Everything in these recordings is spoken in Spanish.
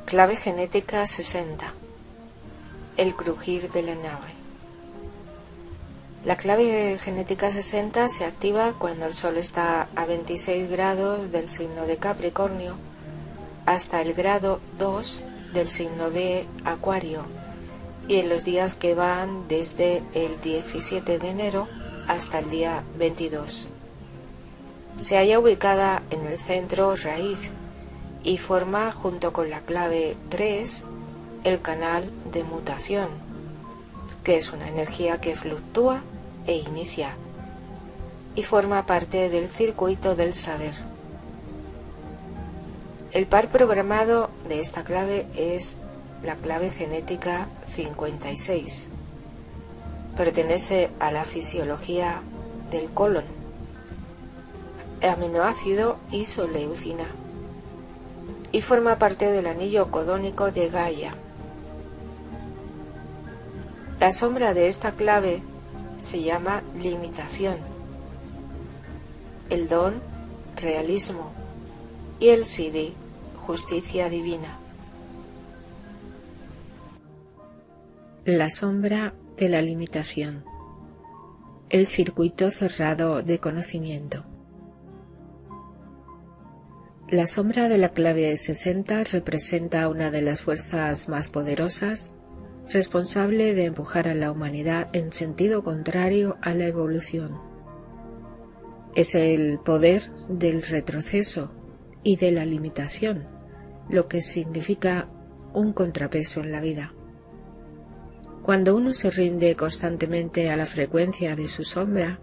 Clave genética 60. El crujir de la nave. La clave genética 60 se activa cuando el Sol está a 26 grados del signo de Capricornio hasta el grado 2 del signo de Acuario y en los días que van desde el 17 de enero hasta el día 22. Se halla ubicada en el centro raíz y forma, junto con la clave 3, el canal de mutación, que es una energía que fluctúa e inicia, y forma parte del circuito del saber. El par programado de esta clave es la clave genética 56. Pertenece a la fisiología del colon, aminoácido isoleucina, y forma parte del anillo codónico de Gaia. La sombra de esta clave se llama limitación, el don, realismo, y el Siddhi, justicia divina. La sombra de la limitación, el circuito cerrado de conocimiento. La sombra de la clave 60 representa una de las fuerzas más poderosas, responsable de empujar a la humanidad en sentido contrario a la evolución. Es el poder del retroceso y de la limitación, lo que significa un contrapeso en la vida. Cuando uno se rinde constantemente a la frecuencia de su sombra,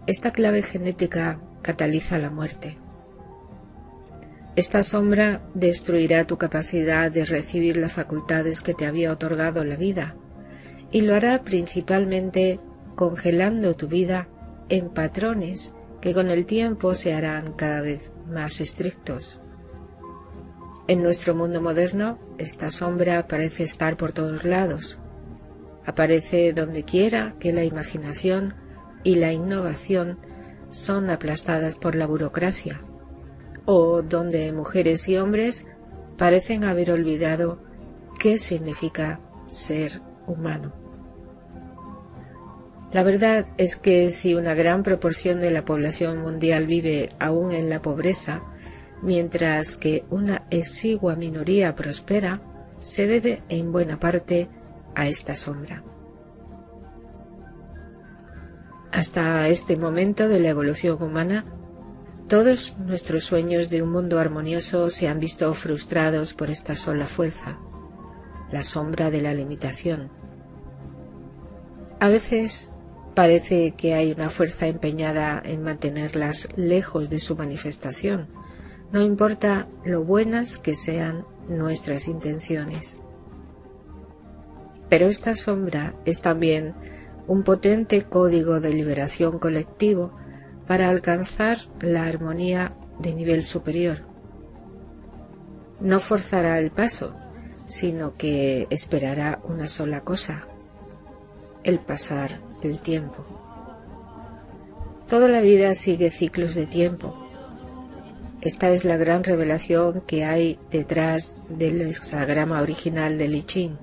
esta clave genética cataliza la muerte. Esta sombra destruirá tu capacidad de recibir las facultades que te había otorgado la vida, y lo hará principalmente congelando tu vida en patrones que con el tiempo se harán cada vez más estrictos. En nuestro mundo moderno, esta sombra parece estar por todos lados. Aparece donde quiera que la imaginación y la innovación son aplastadas por la burocracia, o donde mujeres y hombres parecen haber olvidado qué significa ser humano. La verdad es que si una gran proporción de la población mundial vive aún en la pobreza, mientras que una exigua minoría prospera, se debe en buena parte a esta sombra. Hasta este momento de la evolución humana, todos nuestros sueños de un mundo armonioso se han visto frustrados por esta sola fuerza, la sombra de la limitación. A veces parece que hay una fuerza empeñada en mantenerlas lejos de su manifestación, no importa lo buenas que sean nuestras intenciones. Pero esta sombra es también un potente código de liberación colectivo para alcanzar la armonía de nivel superior. No forzará el paso, sino que esperará una sola cosa: el pasar del tiempo. Toda la vida sigue ciclos de tiempo. Esta es la gran revelación que hay detrás del hexagrama original del I Ching.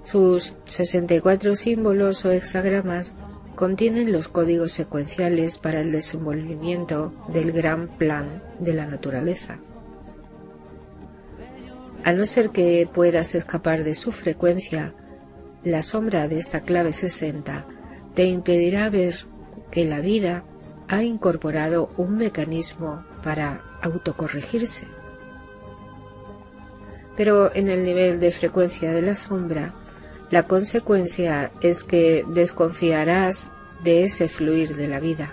Sus 64 símbolos o hexagramas contienen los códigos secuenciales para el desenvolvimiento del gran plan de la naturaleza. A no ser que puedas escapar de su frecuencia, la sombra de esta clave 60 te impedirá ver que la vida ha incorporado un mecanismo para autocorregirse. Pero en el nivel de frecuencia de la sombra, la consecuencia es que desconfiarás de ese fluir de la vida.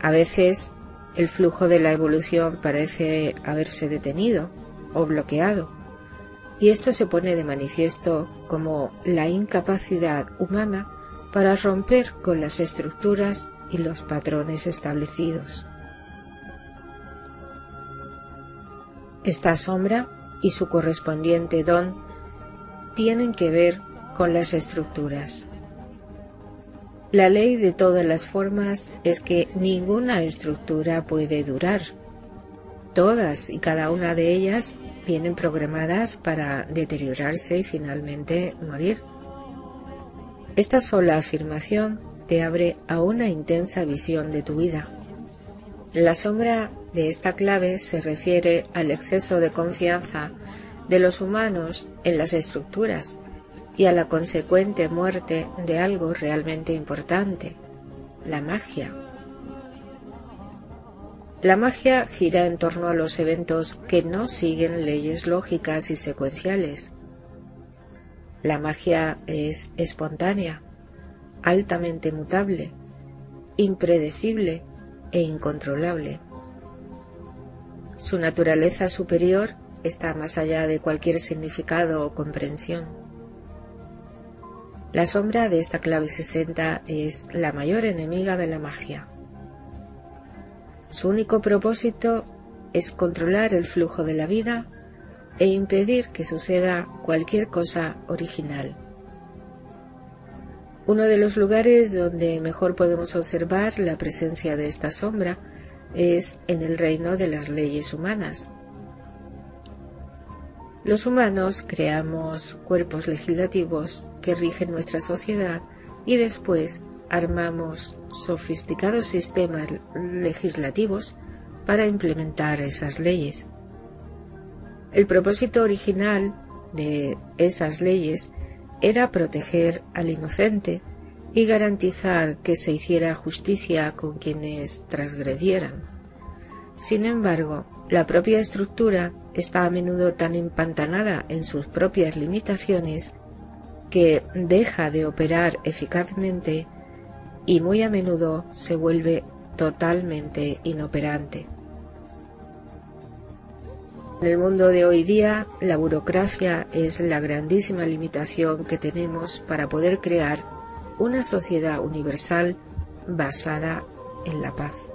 A veces, el flujo de la evolución parece haberse detenido o bloqueado, y esto se pone de manifiesto como la incapacidad humana para romper con las estructuras y los patrones establecidos. Esta sombra y su correspondiente don tienen que ver con las estructuras. La ley de todas las formas es que ninguna estructura puede durar. Todas y cada una de ellas vienen programadas para deteriorarse y finalmente morir. Esta sola afirmación te abre a una intensa visión de tu vida. La sombra de esta clave se refiere al exceso de confianza de los humanos en las estructuras y a la consecuente muerte de algo realmente importante, la magia. La magia gira en torno a los eventos que no siguen leyes lógicas y secuenciales. La magia es espontánea, altamente mutable, impredecible e incontrolable. Su naturaleza superior está más allá de cualquier significado o comprensión. La sombra de esta clave 60 es la mayor enemiga de la magia. Su único propósito es controlar el flujo de la vida e impedir que suceda cualquier cosa original. Uno de los lugares donde mejor podemos observar la presencia de esta sombra es en el reino de las leyes humanas. Los humanos creamos cuerpos legislativos que rigen nuestra sociedad y después armamos sofisticados sistemas legislativos para implementar esas leyes. El propósito original de esas leyes era proteger al inocente y garantizar que se hiciera justicia con quienes transgredieran. Sin embargo, la propia estructura está a menudo tan empantanada en sus propias limitaciones que deja de operar eficazmente y muy a menudo se vuelve totalmente inoperante. En el mundo de hoy día, la burocracia es la grandísima limitación que tenemos para poder crear una sociedad universal basada en la paz.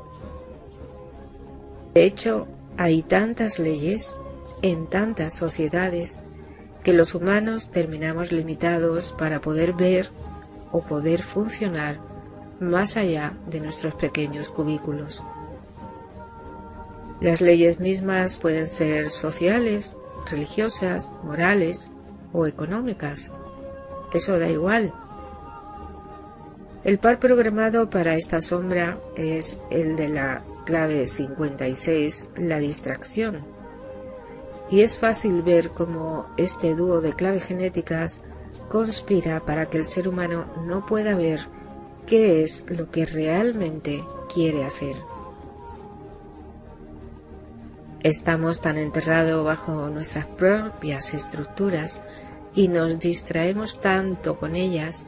De hecho, hay tantas leyes en tantas sociedades que los humanos terminamos limitados para poder ver o poder funcionar más allá de nuestros pequeños cubículos. Las leyes mismas pueden ser sociales, religiosas, morales o económicas. Eso da igual. El par programado para esta sombra es el de la clave 56, la distracción. Y es fácil ver cómo este dúo de claves genéticas conspira para que el ser humano no pueda ver qué es lo que realmente quiere hacer. Estamos tan enterrados bajo nuestras propias estructuras y nos distraemos tanto con ellas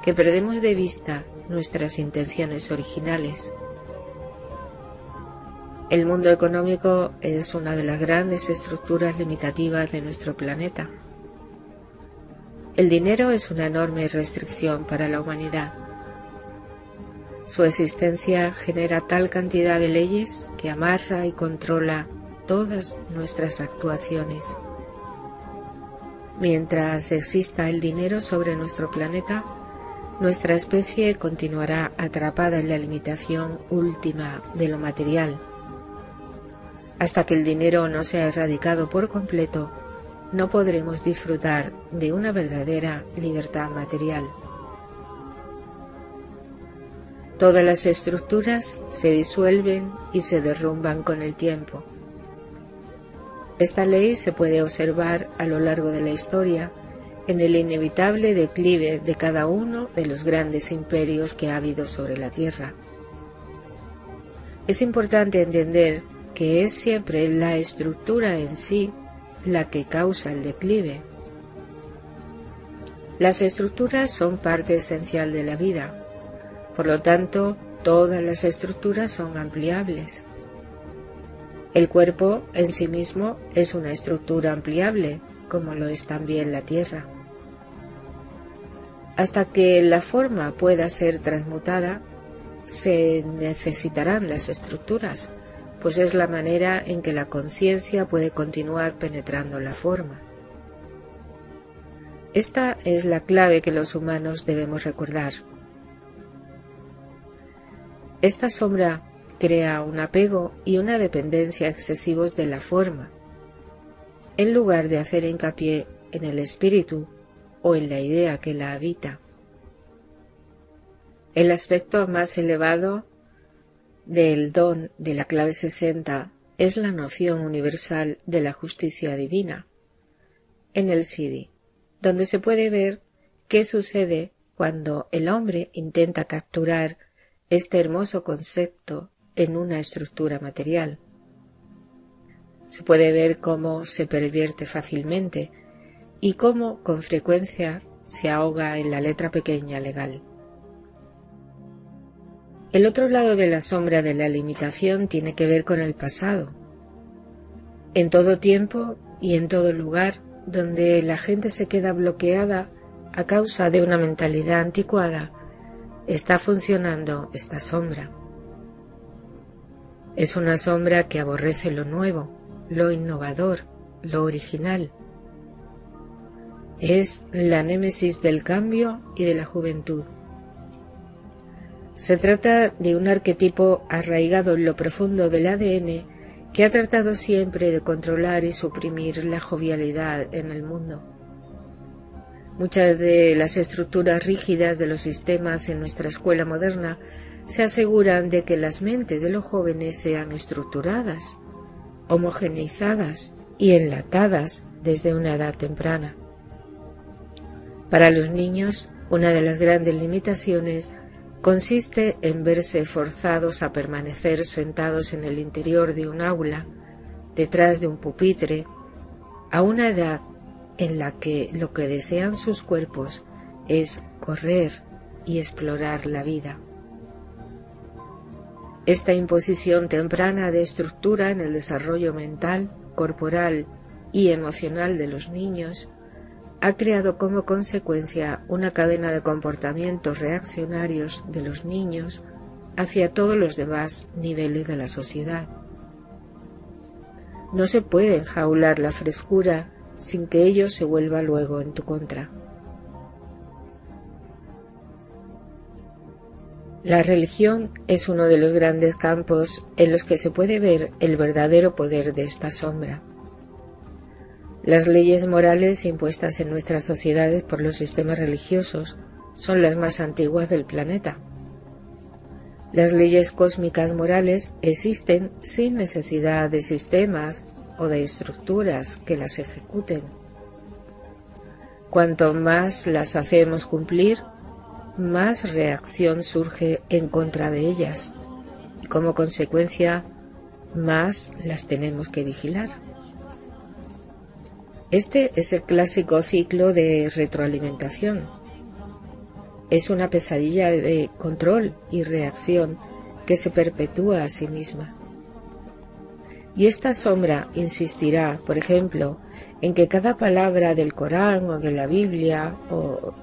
que perdemos de vista nuestras intenciones originales. El mundo económico es una de las grandes estructuras limitativas de nuestro planeta. El dinero es una enorme restricción para la humanidad. Su existencia genera tal cantidad de leyes que amarra y controla todas nuestras actuaciones. Mientras exista el dinero sobre nuestro planeta, nuestra especie continuará atrapada en la limitación última de lo material. Hasta que el dinero no sea erradicado por completo, no podremos disfrutar de una verdadera libertad material. Todas las estructuras se disuelven y se derrumban con el tiempo. Esta ley se puede observar a lo largo de la historia en el inevitable declive de cada uno de los grandes imperios que ha habido sobre la Tierra. Es importante entender que es siempre la estructura en sí la que causa el declive. Las estructuras son parte esencial de la vida, por lo tanto, todas las estructuras son ampliables. El cuerpo en sí mismo es una estructura ampliable, como lo es también la Tierra. Hasta que la forma pueda ser transmutada, se necesitarán las estructuras, pues es la manera en que la conciencia puede continuar penetrando la forma. Esta es la clave que los humanos debemos recordar. Esta sombra crea un apego y una dependencia excesivos de la forma, en lugar de hacer hincapié en el espíritu o en la idea que la habita. El aspecto más elevado del don de la clave 60 es la noción universal de la justicia divina, en el Siddhi, donde se puede ver qué sucede cuando el hombre intenta capturar este hermoso concepto en una estructura material. Se puede ver cómo se pervierte fácilmente y cómo con frecuencia se ahoga en la letra pequeña legal. El otro lado de la sombra de la limitación tiene que ver con el pasado. En todo tiempo y en todo lugar donde la gente se queda bloqueada a causa de una mentalidad anticuada, está funcionando esta sombra. Es una sombra que aborrece lo nuevo, lo innovador, lo original. Es la némesis del cambio y de la juventud. Se trata de un arquetipo arraigado en lo profundo del ADN que ha tratado siempre de controlar y suprimir la jovialidad en el mundo. Muchas de las estructuras rígidas de los sistemas en nuestra escuela moderna se aseguran de que las mentes de los jóvenes sean estructuradas, homogeneizadas y enlatadas desde una edad temprana. Para los niños, una de las grandes limitaciones consiste en verse forzados a permanecer sentados en el interior de un aula, detrás de un pupitre, a una edad en la que lo que desean sus cuerpos es correr y explorar la vida. Esta imposición temprana de estructura en el desarrollo mental, corporal y emocional de los niños ha creado como consecuencia una cadena de comportamientos reaccionarios de los niños hacia todos los demás niveles de la sociedad. No se puede enjaular la frescura sin que ello se vuelva luego en tu contra. La religión es uno de los grandes campos en los que se puede ver el verdadero poder de esta sombra. Las leyes morales impuestas en nuestras sociedades por los sistemas religiosos son las más antiguas del planeta. Las leyes cósmicas morales existen sin necesidad de sistemas o de estructuras que las ejecuten. Cuanto más las hacemos cumplir, más reacción surge en contra de ellas y como consecuencia más las tenemos que vigilar. Este es el clásico ciclo de retroalimentación. Es una pesadilla de control y reacción que se perpetúa a sí misma. Y esta sombra insistirá, por ejemplo, en que cada palabra del Corán o de la Biblia o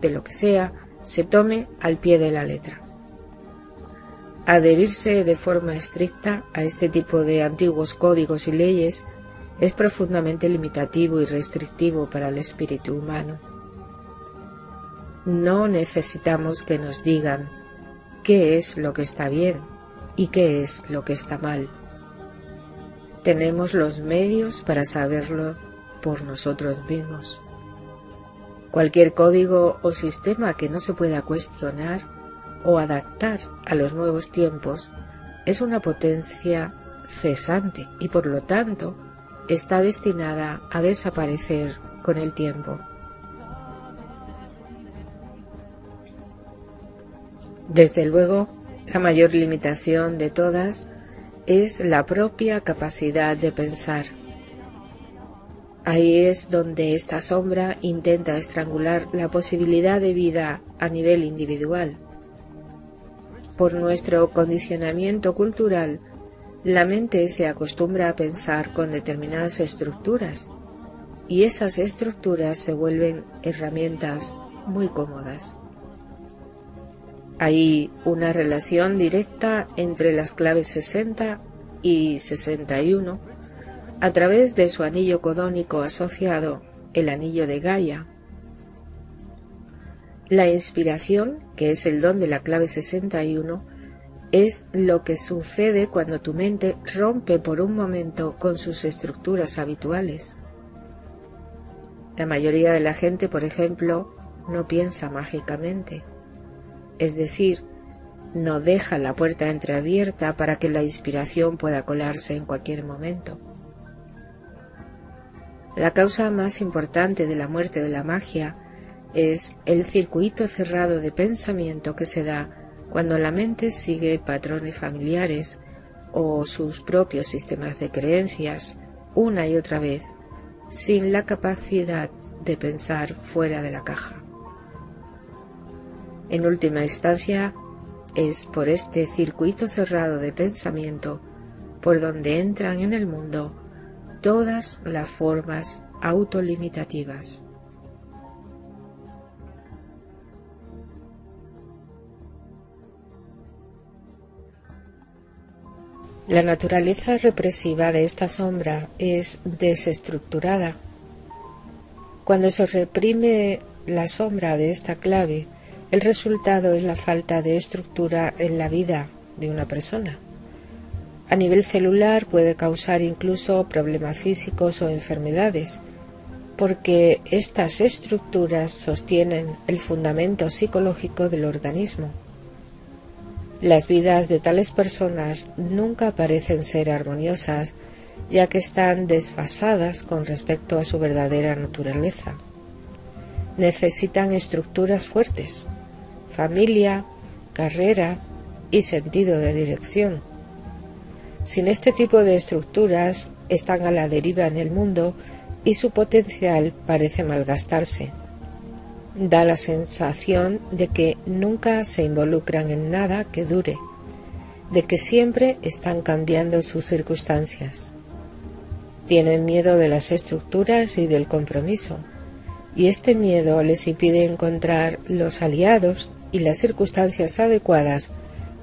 de lo que sea se tome al pie de la letra. Adherirse de forma estricta a este tipo de antiguos códigos y leyes es profundamente limitativo y restrictivo para el espíritu humano. No necesitamos que nos digan qué es lo que está bien y qué es lo que está mal. Tenemos los medios para saberlo por nosotros mismos. Cualquier código o sistema que no se pueda cuestionar o adaptar a los nuevos tiempos es una potencia cesante y por lo tanto está destinada a desaparecer con el tiempo. Desde luego, la mayor limitación de todas es la propia capacidad de pensar. Ahí es donde esta sombra intenta estrangular la posibilidad de vida a nivel individual. Por nuestro condicionamiento cultural, la mente se acostumbra a pensar con determinadas estructuras y esas estructuras se vuelven herramientas muy cómodas. Hay una relación directa entre las claves 60 y 61 a través de su anillo codónico asociado, el anillo de Gaia. La inspiración, que es el don de la clave 61, Es lo que sucede cuando tu mente rompe por un momento con sus estructuras habituales. La mayoría de la gente, por ejemplo, no piensa mágicamente. Es decir, no deja la puerta entreabierta para que la inspiración pueda colarse en cualquier momento. La causa más importante de la muerte de la magia es el circuito cerrado de pensamiento que se da cuando la mente sigue patrones familiares o sus propios sistemas de creencias una y otra vez, sin la capacidad de pensar fuera de la caja. En última instancia, es por este circuito cerrado de pensamiento por donde entran en el mundo todas las formas autolimitativas. La naturaleza represiva de esta sombra es desestructurada. Cuando se reprime la sombra de esta clave, el resultado es la falta de estructura en la vida de una persona. A nivel celular puede causar incluso problemas físicos o enfermedades, porque estas estructuras sostienen el fundamento psicológico del organismo. Las vidas de tales personas nunca parecen ser armoniosas, ya que están desfasadas con respecto a su verdadera naturaleza. Necesitan estructuras fuertes, familia, carrera y sentido de dirección. Sin este tipo de estructuras, están a la deriva en el mundo y su potencial parece malgastarse. Da la sensación de que nunca se involucran en nada que dure, de que siempre están cambiando sus circunstancias. Tienen miedo de las estructuras y del compromiso, y este miedo les impide encontrar los aliados y las circunstancias adecuadas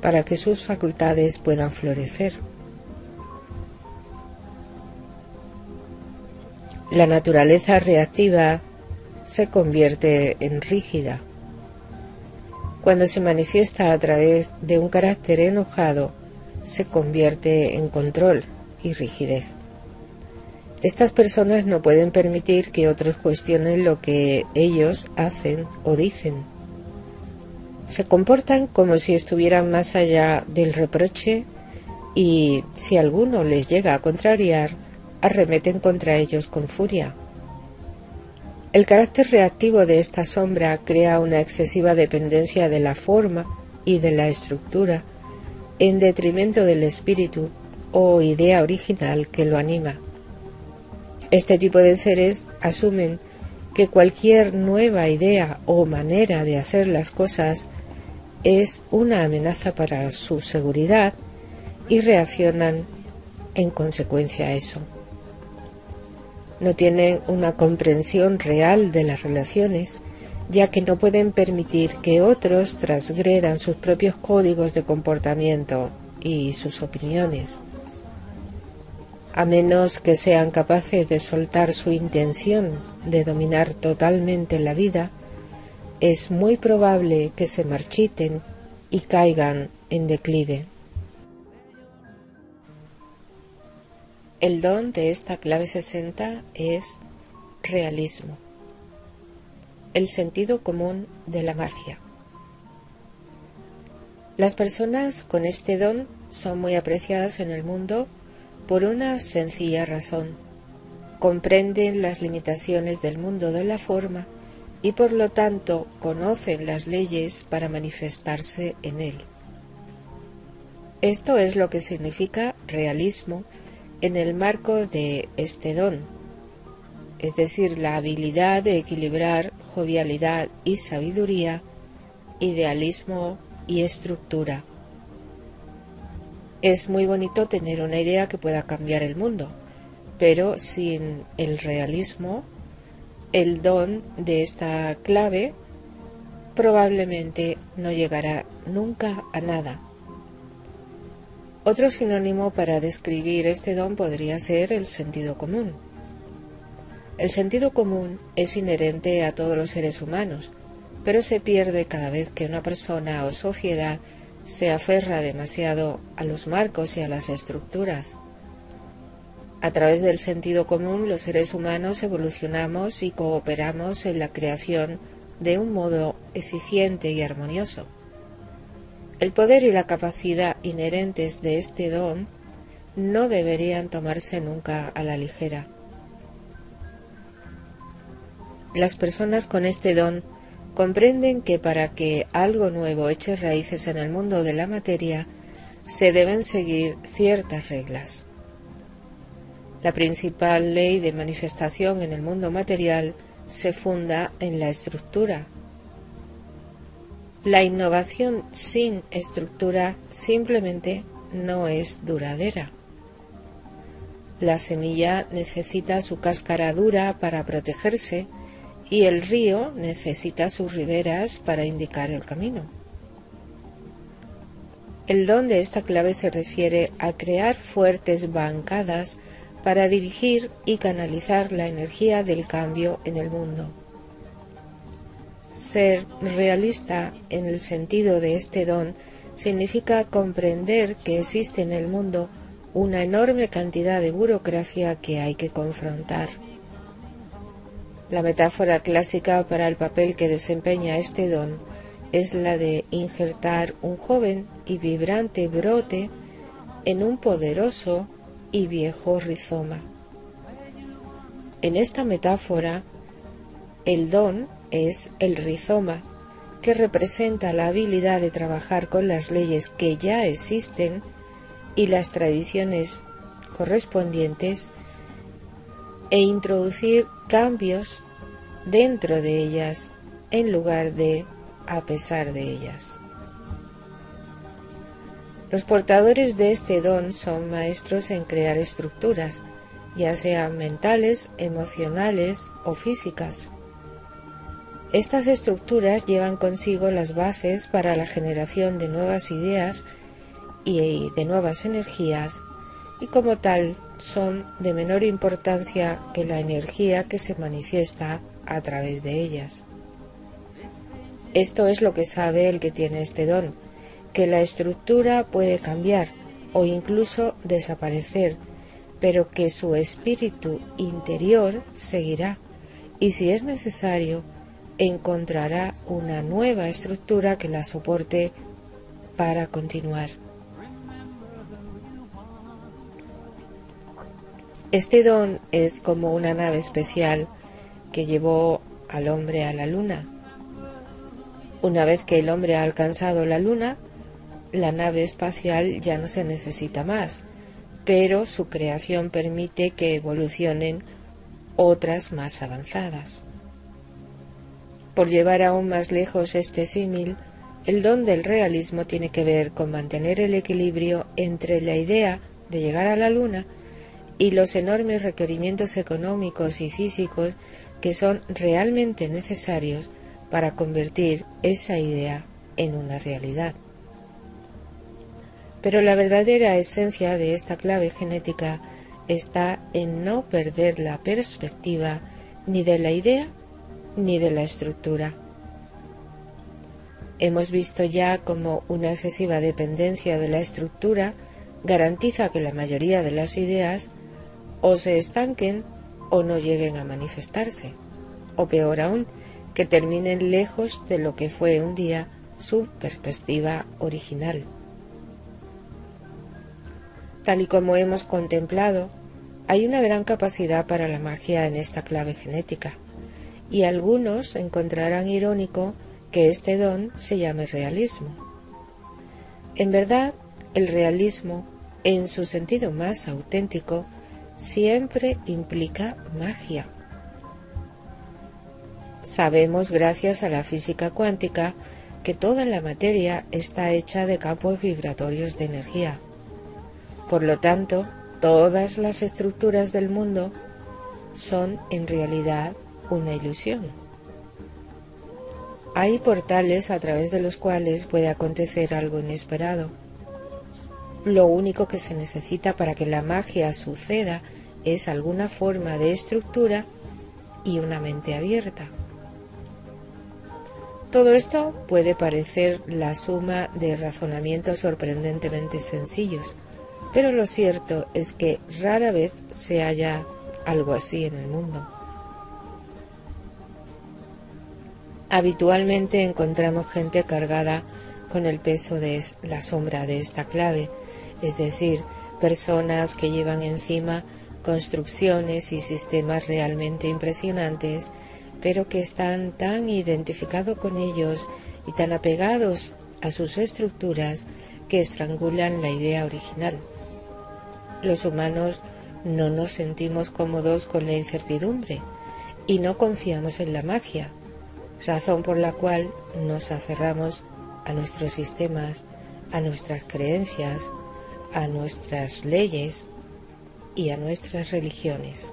para que sus facultades puedan florecer. La naturaleza reactiva se convierte en rígida. Cuando se manifiesta a través de un carácter enojado, se convierte en control y rigidez. Estas personas no pueden permitir que otros cuestionen lo que ellos hacen o dicen. Se comportan como si estuvieran más allá del reproche y, si alguno les llega a contrariar, arremeten contra ellos con furia. El carácter reactivo de esta sombra crea una excesiva dependencia de la forma y de la estructura, en detrimento del espíritu o idea original que lo anima. Este tipo de seres asumen que cualquier nueva idea o manera de hacer las cosas es una amenaza para su seguridad y reaccionan en consecuencia a eso. No tienen una comprensión real de las relaciones, ya que no pueden permitir que otros transgredan sus propios códigos de comportamiento y sus opiniones. A menos que sean capaces de soltar su intención de dominar totalmente la vida, es muy probable que se marchiten y caigan en declive. El don de esta clave 60 es realismo, el sentido común de la magia. Las personas con este don son muy apreciadas en el mundo por una sencilla razón. Comprenden las limitaciones del mundo de la forma y por lo tanto conocen las leyes para manifestarse en él. Esto es lo que significa realismo en el marco de este don, es decir, la habilidad de equilibrar jovialidad y sabiduría, idealismo y estructura. Es muy bonito tener una idea que pueda cambiar el mundo, pero sin el realismo, el don de esta clave probablemente no llegará nunca a nada. Otro sinónimo para describir este don podría ser el sentido común. El sentido común es inherente a todos los seres humanos, pero se pierde cada vez que una persona o sociedad se aferra demasiado a los marcos y a las estructuras. A través del sentido común, los seres humanos evolucionamos y cooperamos en la creación de un modo eficiente y armonioso. El poder y la capacidad inherentes de este don no deberían tomarse nunca a la ligera. Las personas con este don comprenden que para que algo nuevo eche raíces en el mundo de la materia, se deben seguir ciertas reglas. La principal ley de manifestación en el mundo material se funda en la estructura. La innovación sin estructura simplemente no es duradera. La semilla necesita su cáscara dura para protegerse y el río necesita sus riberas para indicar el camino. El don de esta clave se refiere a crear fuertes bancadas para dirigir y canalizar la energía del cambio en el mundo. Ser realista en el sentido de este don significa comprender que existe en el mundo una enorme cantidad de burocracia que hay que confrontar. La metáfora clásica para el papel que desempeña este don es la de injertar un joven y vibrante brote en un poderoso y viejo rizoma. En esta metáfora, el don es el rizoma, que representa la habilidad de trabajar con las leyes que ya existen y las tradiciones correspondientes e introducir cambios dentro de ellas en lugar de a pesar de ellas. Los portadores de este don son maestros en crear estructuras, ya sean mentales, emocionales o físicas. Estas estructuras llevan consigo las bases para la generación de nuevas ideas y de nuevas energías, y como tal son de menor importancia que la energía que se manifiesta a través de ellas. Esto es lo que sabe el que tiene este don, que la estructura puede cambiar o incluso desaparecer, pero que su espíritu interior seguirá y, si es necesario, encontrará una nueva estructura que la soporte para continuar. Este don es como una nave especial que llevó al hombre a la luna. Una vez que el hombre ha alcanzado la luna, la nave espacial ya no se necesita más, pero su creación permite que evolucionen otras más avanzadas. Por llevar aún más lejos este símil, el don del realismo tiene que ver con mantener el equilibrio entre la idea de llegar a la luna y los enormes requerimientos económicos y físicos que son realmente necesarios para convertir esa idea en una realidad. Pero la verdadera esencia de esta clave genética está en no perder la perspectiva ni de la idea ni de la estructura. Hemos visto ya cómo una excesiva dependencia de la estructura garantiza que la mayoría de las ideas o se estanquen o no lleguen a manifestarse, o peor aún, que terminen lejos de lo que fue un día su perspectiva original. Tal y como hemos contemplado, hay una gran capacidad para la magia en esta clave genética, y algunos encontrarán irónico que este don se llame realismo. En verdad, el realismo, en su sentido más auténtico, siempre implica magia. Sabemos, gracias a la física cuántica, que toda la materia está hecha de campos vibratorios de energía. Por lo tanto, todas las estructuras del mundo son en realidad una ilusión. Hay portales a través de los cuales puede acontecer algo inesperado. Lo único que se necesita para que la magia suceda es alguna forma de estructura y una mente abierta. Todo esto puede parecer la suma de razonamientos sorprendentemente sencillos, pero lo cierto es que rara vez se halla algo así en el mundo. Habitualmente encontramos gente cargada con el peso de la sombra de esta clave, es decir, personas que llevan encima construcciones y sistemas realmente impresionantes, pero que están tan identificados con ellos y tan apegados a sus estructuras que estrangulan la idea original. Los humanos no nos sentimos cómodos con la incertidumbre y no confiamos en la magia, razón por la cual nos aferramos a nuestros sistemas, a nuestras creencias, a nuestras leyes y a nuestras religiones.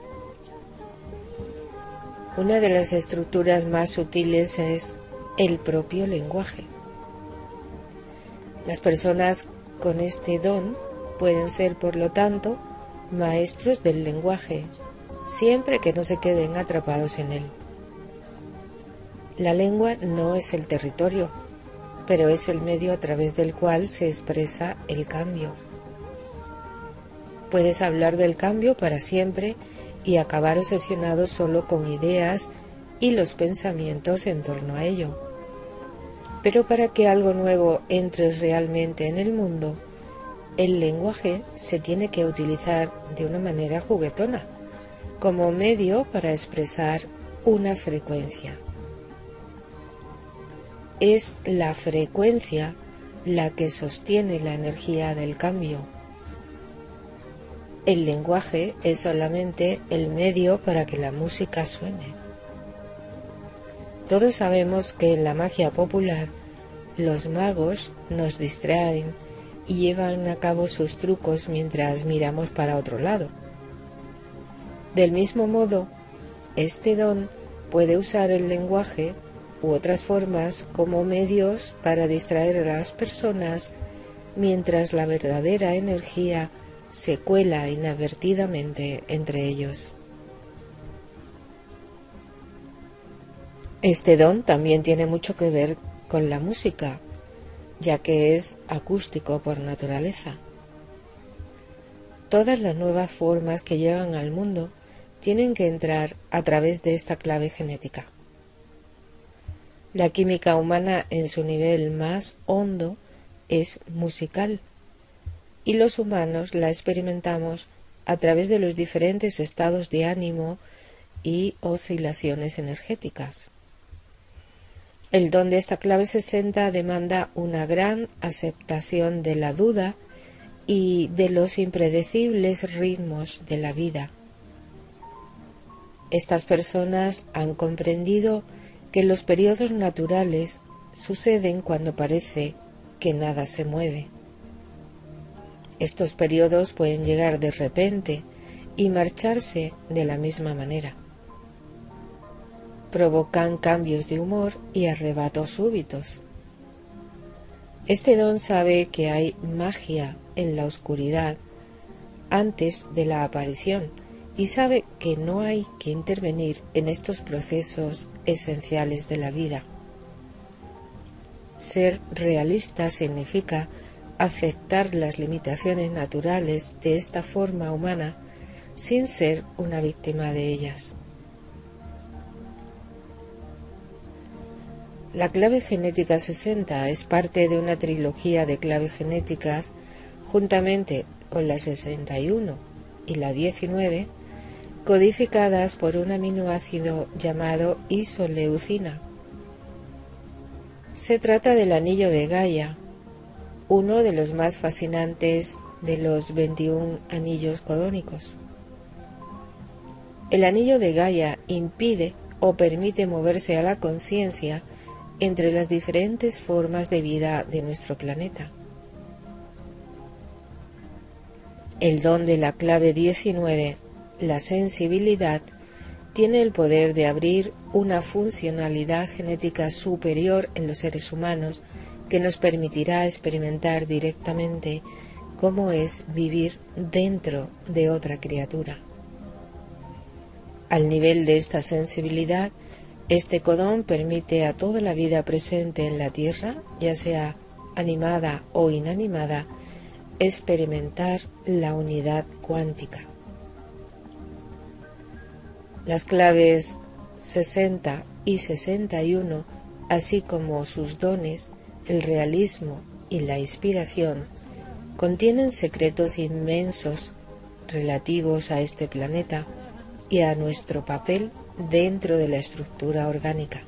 Una de las estructuras más sutiles es el propio lenguaje. Las personas con este don pueden ser, por lo tanto, maestros del lenguaje, siempre que no se queden atrapados en él. La lengua no es el territorio, pero es el medio a través del cual se expresa el cambio. Puedes hablar del cambio para siempre y acabar obsesionado solo con ideas y los pensamientos en torno a ello. Pero para que algo nuevo entre realmente en el mundo, el lenguaje se tiene que utilizar de una manera juguetona, como medio para expresar una frecuencia. Es la frecuencia la que sostiene la energía del cambio. El lenguaje es solamente el medio para que la música suene. Todos sabemos que en la magia popular los magos nos distraen y llevan a cabo sus trucos mientras miramos para otro lado. Del mismo modo, este don puede usar el lenguaje u otras formas como medios para distraer a las personas mientras la verdadera energía se cuela inadvertidamente entre ellos. Este don también tiene mucho que ver con la música, ya que es acústico por naturaleza. Todas las nuevas formas que llegan al mundo tienen que entrar a través de esta clave genética. La química humana en su nivel más hondo es musical, y los humanos la experimentamos a través de los diferentes estados de ánimo y oscilaciones energéticas. El don de esta clave 60 demanda una gran aceptación de la duda y de los impredecibles ritmos de la vida. Estas personas han comprendido que los periodos naturales suceden cuando parece que nada se mueve. Estos periodos pueden llegar de repente y marcharse de la misma manera. Provocan cambios de humor y arrebatos súbitos. Este don sabe que hay magia en la oscuridad antes de la aparición y sabe que no hay que intervenir en estos procesos esenciales de la vida. Ser realista significa aceptar las limitaciones naturales de esta forma humana sin ser una víctima de ellas. La clave genética 60 es parte de una trilogía de claves genéticas juntamente con la 61 y la 19, codificadas por un aminoácido llamado isoleucina. Se trata del anillo de Gaia, uno de los más fascinantes de los 21 anillos codónicos. El anillo de Gaia impide o permite moverse a la conciencia entre las diferentes formas de vida de nuestro planeta. El don de la clave 19, la sensibilidad, tiene el poder de abrir una funcionalidad genética superior en los seres humanos que nos permitirá experimentar directamente cómo es vivir dentro de otra criatura. Al nivel de esta sensibilidad, Este codón permite a toda la vida presente en la Tierra, ya sea animada o inanimada, experimentar la unidad cuántica. Las claves 60 y 61, así como sus dones, el realismo y la inspiración, contienen secretos inmensos relativos a este planeta y a nuestro papel dentro de la estructura orgánica.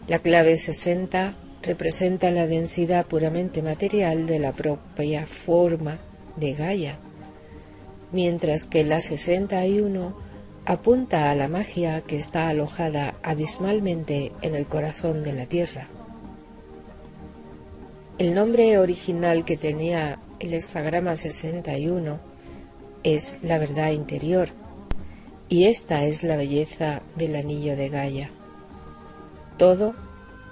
La clave 60 representa la densidad puramente material de la propia forma de Gaia, mientras que la 61 apunta a la magia que está alojada abismalmente en el corazón de la Tierra. El nombre original que tenía el hexagrama 61 es la verdad interior, y esta es la belleza del anillo de Gaia. Todo,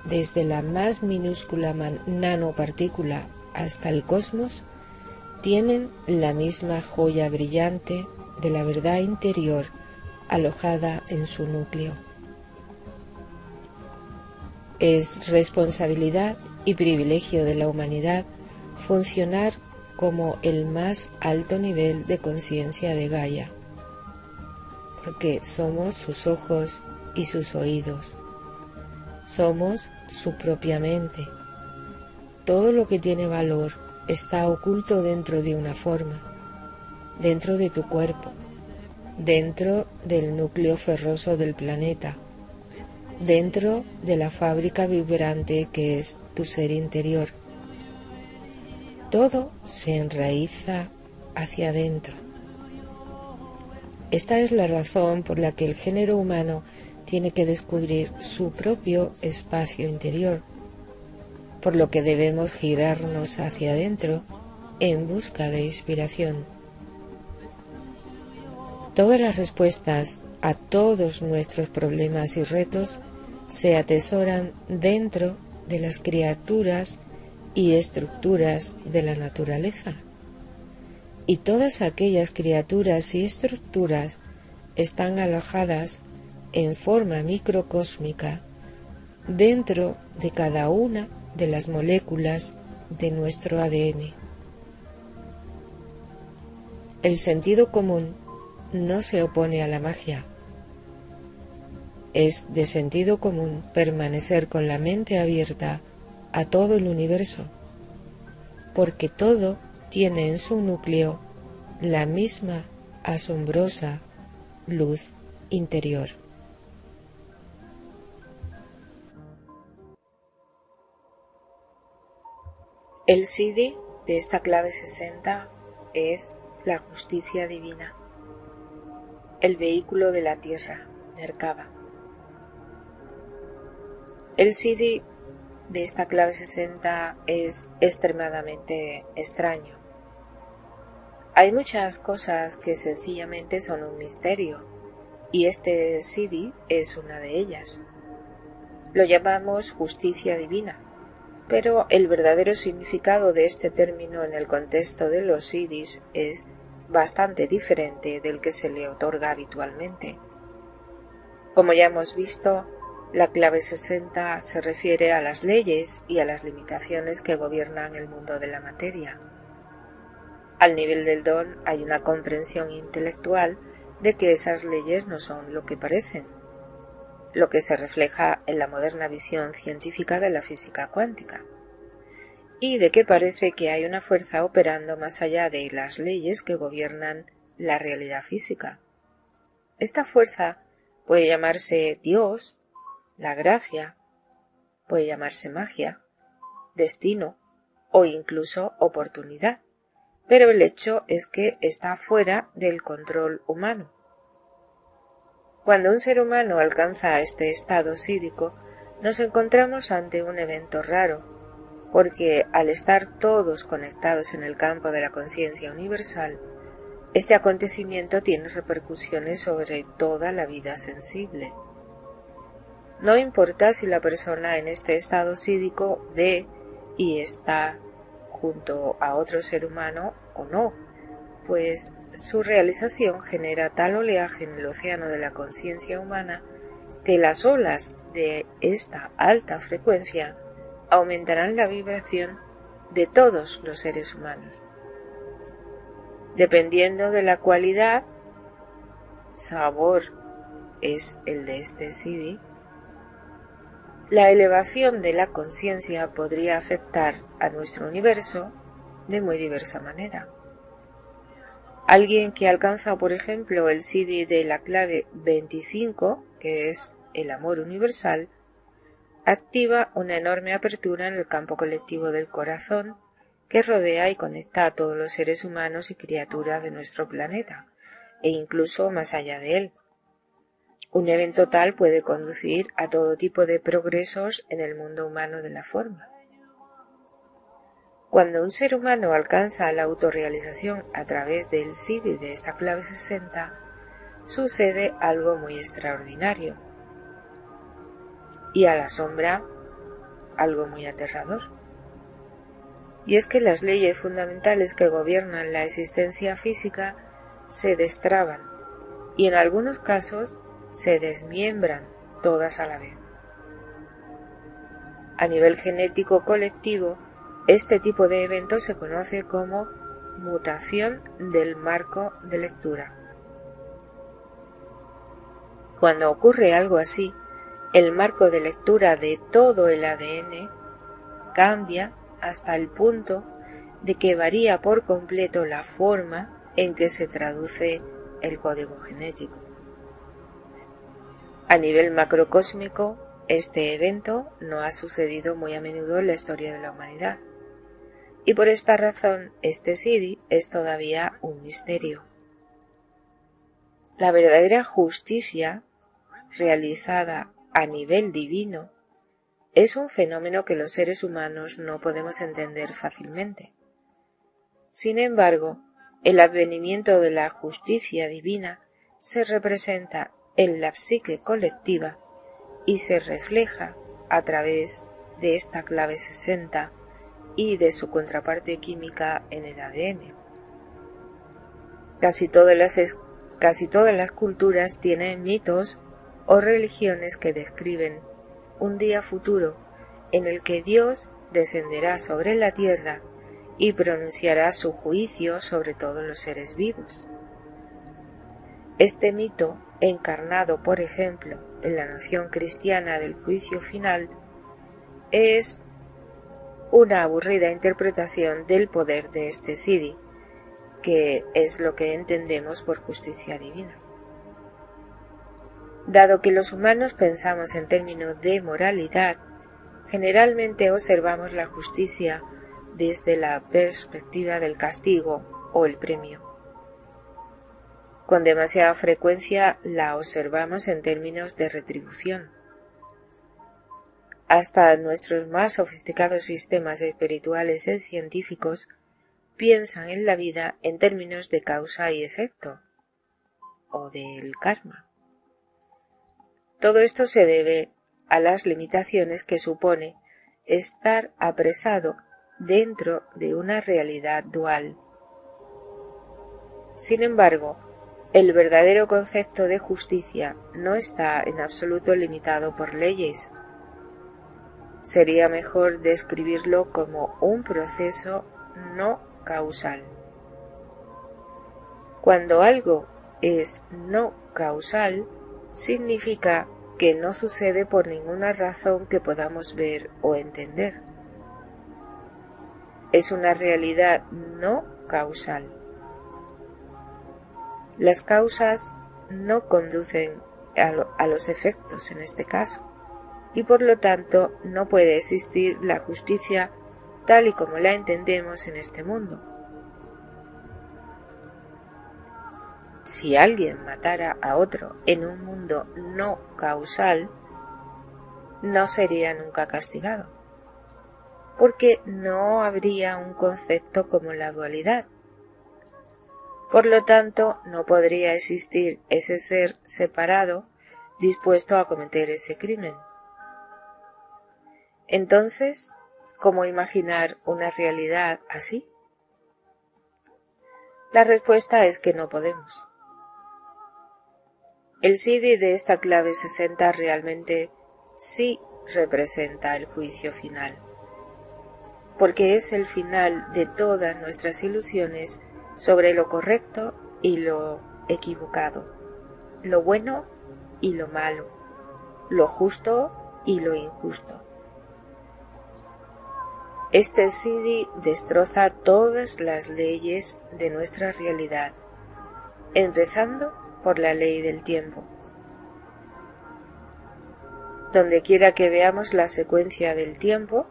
desde la más minúscula nanopartícula hasta el cosmos, tienen la misma joya brillante de la verdad interior alojada en su núcleo. Es responsabilidad y privilegio de la humanidad funcionar como el más alto nivel de conciencia de Gaia, porque somos sus ojos y sus oídos. Somos su propia mente. Todo lo que tiene valor está oculto dentro de una forma, dentro de tu cuerpo, dentro del núcleo ferroso del planeta, dentro de la fábrica vibrante que es tu ser interior. Todo se enraiza hacia adentro. Esta es la razón por la que el género humano tiene que descubrir su propio espacio interior, por lo que debemos girarnos hacia adentro en busca de inspiración. Todas las respuestas a todos nuestros problemas y retos se atesoran dentro de las criaturas y estructuras de la naturaleza. Y todas aquellas criaturas y estructuras están alojadas en forma microcósmica dentro de cada una de las moléculas de nuestro ADN. El sentido común no se opone a la magia. Es de sentido común permanecer con la mente abierta a todo el universo, porque todo tiene en su núcleo la misma asombrosa luz interior. El Siddhi de esta clave 60 es la justicia divina, el vehículo de la tierra, Merkaba. El Siddhi de esta clave 60 es extremadamente extraño. Hay muchas cosas que sencillamente son un misterio, y este Siddhi es una de ellas. Lo llamamos justicia divina, pero el verdadero significado de este término en el contexto de los Siddhis es bastante diferente del que se le otorga habitualmente. Como ya hemos visto, la clave 60 se refiere a las leyes y a las limitaciones que gobiernan el mundo de la materia. Al nivel del don hay una comprensión intelectual de que esas leyes no son lo que parecen, lo que se refleja en la moderna visión científica de la física cuántica, y de que parece que hay una fuerza operando más allá de las leyes que gobiernan la realidad física. Esta fuerza puede llamarse Dios, la gracia, puede llamarse magia, destino o incluso oportunidad, pero el hecho es que está fuera del control humano. Cuando un ser humano alcanza este estado sídhico, nos encontramos ante un evento raro, porque al estar todos conectados en el campo de la conciencia universal, este acontecimiento tiene repercusiones sobre toda la vida sensible. No importa si la persona en este estado sídhico ve y está junto a otro ser humano o no, pues su realización genera tal oleaje en el océano de la conciencia humana que las olas de esta alta frecuencia aumentarán la vibración de todos los seres humanos. Dependiendo de la cualidad, sabor es el de este CD, la elevación de la conciencia podría afectar a nuestro universo de muy diversa manera. Alguien que alcanza, por ejemplo, el CD de la clave 25, que es el amor universal, activa una enorme apertura en el campo colectivo del corazón que rodea y conecta a todos los seres humanos y criaturas de nuestro planeta, e incluso más allá de él. Un evento tal puede conducir a todo tipo de progresos en el mundo humano de la forma. Cuando un ser humano alcanza la autorrealización a través del CD de esta clave 60, sucede algo muy extraordinario. Y a la sombra, algo muy aterrador. Y es que las leyes fundamentales que gobiernan la existencia física se destraban y en algunos casos se desmiembran todas a la vez. A nivel genético colectivo, este tipo de evento se conoce como mutación del marco de lectura. Cuando ocurre algo así, el marco de lectura de todo el ADN cambia hasta el punto de que varía por completo la forma en que se traduce el código genético. A nivel macrocósmico, este evento no ha sucedido muy a menudo en la historia de la humanidad, y por esta razón este CD es todavía un misterio. La verdadera justicia, realizada a nivel divino, es un fenómeno que los seres humanos no podemos entender fácilmente. Sin embargo, el advenimiento de la justicia divina se representa en la psique colectiva y se refleja a través de esta clave 60 y de su contraparte química en el ADN. Casi todas las culturas tienen mitos o religiones que describen un día futuro en el que Dios descenderá sobre la tierra y pronunciará su juicio sobre todos los seres vivos. Este mito, encarnado por ejemplo en la noción cristiana del juicio final, es una aburrida interpretación del poder de este CD, que es lo que entendemos por justicia divina. Dado que los humanos pensamos en términos de moralidad, generalmente observamos la justicia desde la perspectiva del castigo o el premio. Con demasiada frecuencia la observamos en términos de retribución. Hasta nuestros más sofisticados sistemas espirituales y científicos piensan en la vida en términos de causa y efecto, o del karma. Todo esto se debe a las limitaciones que supone estar apresado dentro de una realidad dual. Sin embargo, el verdadero concepto de justicia no está en absoluto limitado por leyes. Sería mejor describirlo como un proceso no causal. Cuando algo es no causal, significa que no sucede por ninguna razón que podamos ver o entender. Es una realidad no causal. Las causas no conducen a los efectos en este caso, y por lo tanto no puede existir la justicia tal y como la entendemos en este mundo. Si alguien matara a otro en un mundo no causal, no sería nunca castigado, porque no habría un concepto como la dualidad. Por lo tanto, no podría existir ese ser separado dispuesto a cometer ese crimen. Entonces, ¿cómo imaginar una realidad así? La respuesta es que no podemos. El Siddhi de esta clave 60 realmente sí representa el juicio final, porque es el final de todas nuestras ilusiones sobre lo correcto y lo equivocado, lo bueno y lo malo, lo justo y lo injusto. Este Siddhi destroza todas las leyes de nuestra realidad, empezando por la ley del tiempo. Donde quiera que veamos la secuencia del tiempo,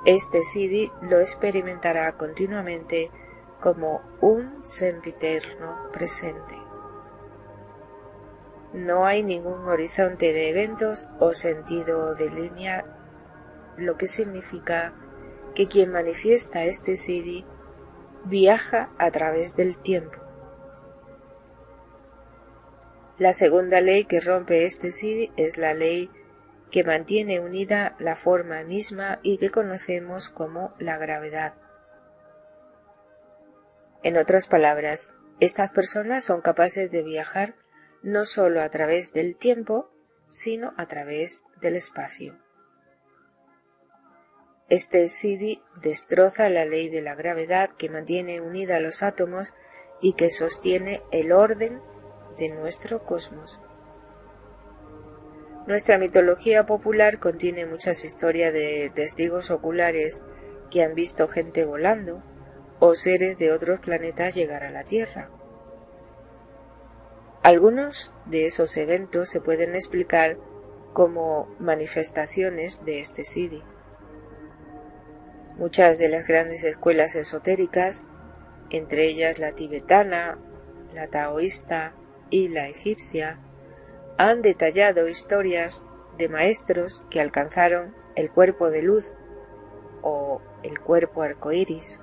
este Siddhi lo experimentará continuamente como un sempiterno presente. No hay ningún horizonte de eventos o sentido de línea, lo que significa que quien manifiesta este Siddhi viaja a través del tiempo. La segunda ley que rompe este Siddhi es la ley que mantiene unida la forma misma y que conocemos como la gravedad. En otras palabras, estas personas son capaces de viajar no solo a través del tiempo, sino a través del espacio. Este Siddhi destroza la ley de la gravedad que mantiene unida a los átomos y que sostiene el orden de nuestro cosmos. Nuestra mitología popular contiene muchas historias de testigos oculares que han visto gente volando o seres de otros planetas llegar a la Tierra. Algunos de esos eventos se pueden explicar como manifestaciones de este Siddhi. Muchas de las grandes escuelas esotéricas, entre ellas la tibetana, la taoísta y la egipcia, han detallado historias de maestros que alcanzaron el cuerpo de luz o el cuerpo arcoíris.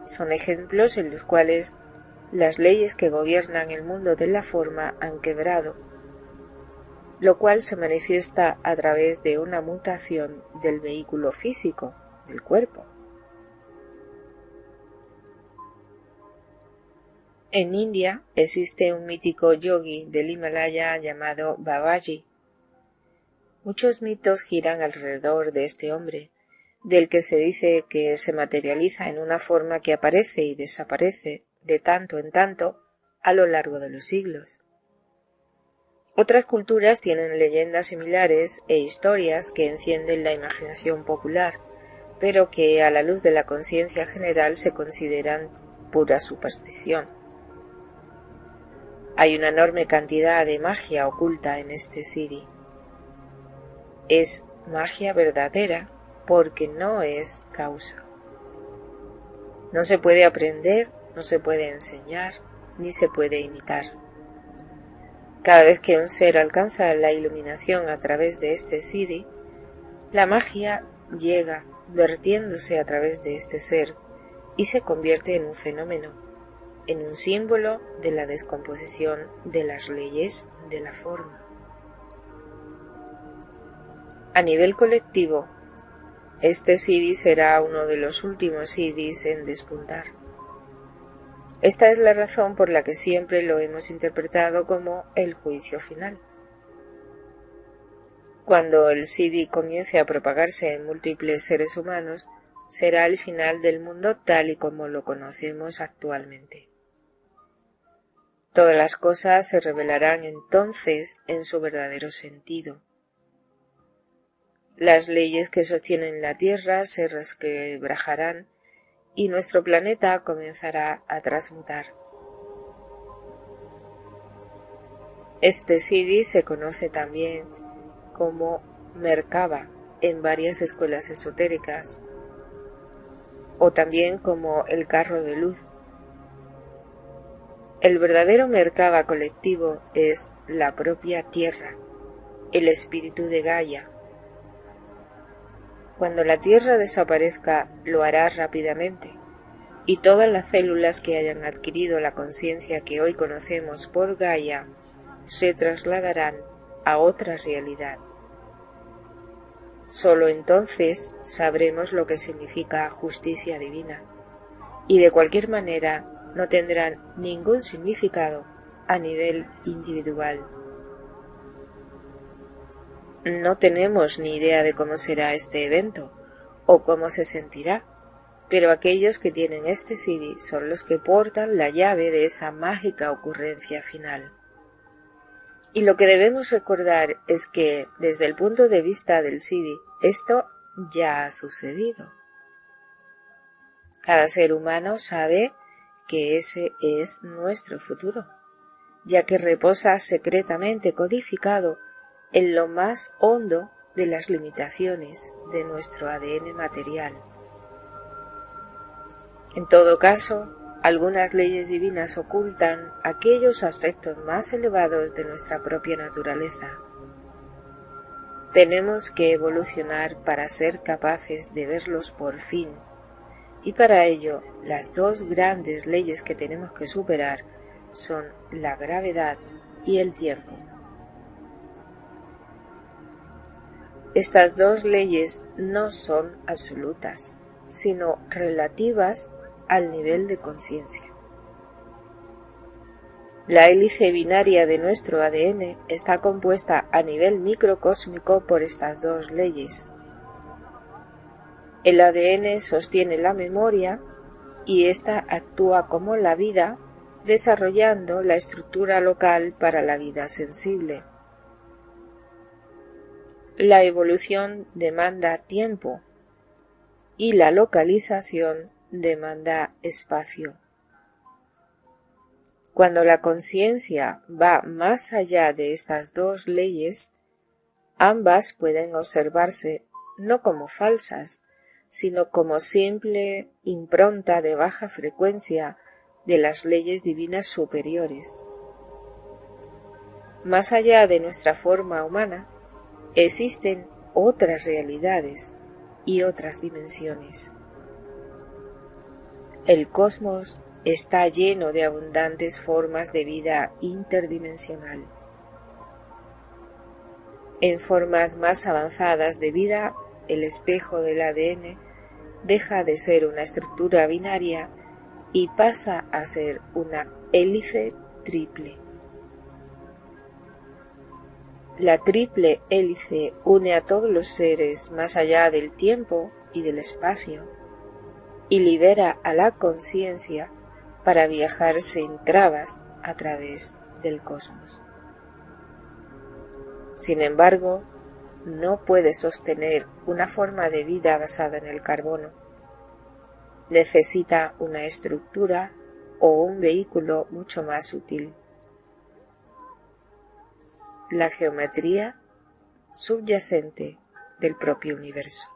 Son ejemplos en los cuales las leyes que gobiernan el mundo de la forma han quebrado, lo cual se manifiesta a través de una mutación del vehículo físico, del cuerpo. En India existe un mítico yogi del Himalaya llamado Babaji. Muchos mitos giran alrededor de este hombre, del que se dice que se materializa en una forma que aparece y desaparece de tanto en tanto a lo largo de los siglos. Otras culturas tienen leyendas similares e historias que encienden la imaginación popular, pero que a la luz de la conciencia general se consideran pura superstición. Hay una enorme cantidad de magia oculta en este Siddhi. Es magia verdadera porque no es causa. No se puede aprender, no se puede enseñar, ni se puede imitar. Cada vez que un ser alcanza la iluminación a través de este Siddhi, la magia llega vertiéndose a través de este ser y se convierte en un fenómeno, en un símbolo de la descomposición de las leyes de la forma. A nivel colectivo, este Siddhi será uno de los últimos Siddhis en despuntar. Esta es la razón por la que siempre lo hemos interpretado como el juicio final. Cuando el Siddhi comience a propagarse en múltiples seres humanos, será el final del mundo tal y como lo conocemos actualmente. Todas las cosas se revelarán entonces en su verdadero sentido. Las leyes que sostienen la Tierra se resquebrajarán y nuestro planeta comenzará a transmutar. Este Siddhi se conoce también como Merkaba en varias escuelas esotéricas, o también como el carro de luz. El verdadero Merkaba colectivo es la propia Tierra, el espíritu de Gaia. Cuando la Tierra desaparezca, lo hará rápidamente, y todas las células que hayan adquirido la conciencia que hoy conocemos por Gaia se trasladarán a otra realidad. Solo entonces sabremos lo que significa justicia divina, y de cualquier manera no tendrán ningún significado a nivel individual. No tenemos ni idea de cómo será este evento o cómo se sentirá, pero aquellos que tienen este CD son los que portan la llave de esa mágica ocurrencia final. Y lo que debemos recordar es que, desde el punto de vista del CD, esto ya ha sucedido. Cada ser humano sabe que ese es nuestro futuro, ya que reposa secretamente codificado en lo más hondo de las limitaciones de nuestro ADN material. En todo caso, algunas leyes divinas ocultan aquellos aspectos más elevados de nuestra propia naturaleza. Tenemos que evolucionar para ser capaces de verlos por fin, y para ello las dos grandes leyes que tenemos que superar son la gravedad y el tiempo. Estas dos leyes no son absolutas, sino relativas al nivel de conciencia. La hélice binaria de nuestro ADN está compuesta a nivel microcósmico por estas dos leyes. El ADN sostiene la memoria y ésta actúa como la vida, desarrollando la estructura local para la vida sensible. La evolución demanda tiempo y la localización demanda espacio. Cuando la conciencia va más allá de estas dos leyes, ambas pueden observarse no como falsas, sino como simple impronta de baja frecuencia de las leyes divinas superiores. Más allá de nuestra forma humana, existen otras realidades y otras dimensiones. El cosmos está lleno de abundantes formas de vida interdimensional. En formas más avanzadas de vida, el espejo del ADN deja de ser una estructura binaria y pasa a ser una hélice triple. La triple hélice une a todos los seres más allá del tiempo y del espacio y libera a la conciencia para viajar sin trabas a través del cosmos. Sin embargo, no puede sostener una forma de vida basada en el carbono. Necesita una estructura o un vehículo mucho más útil. La geometría subyacente del propio universo.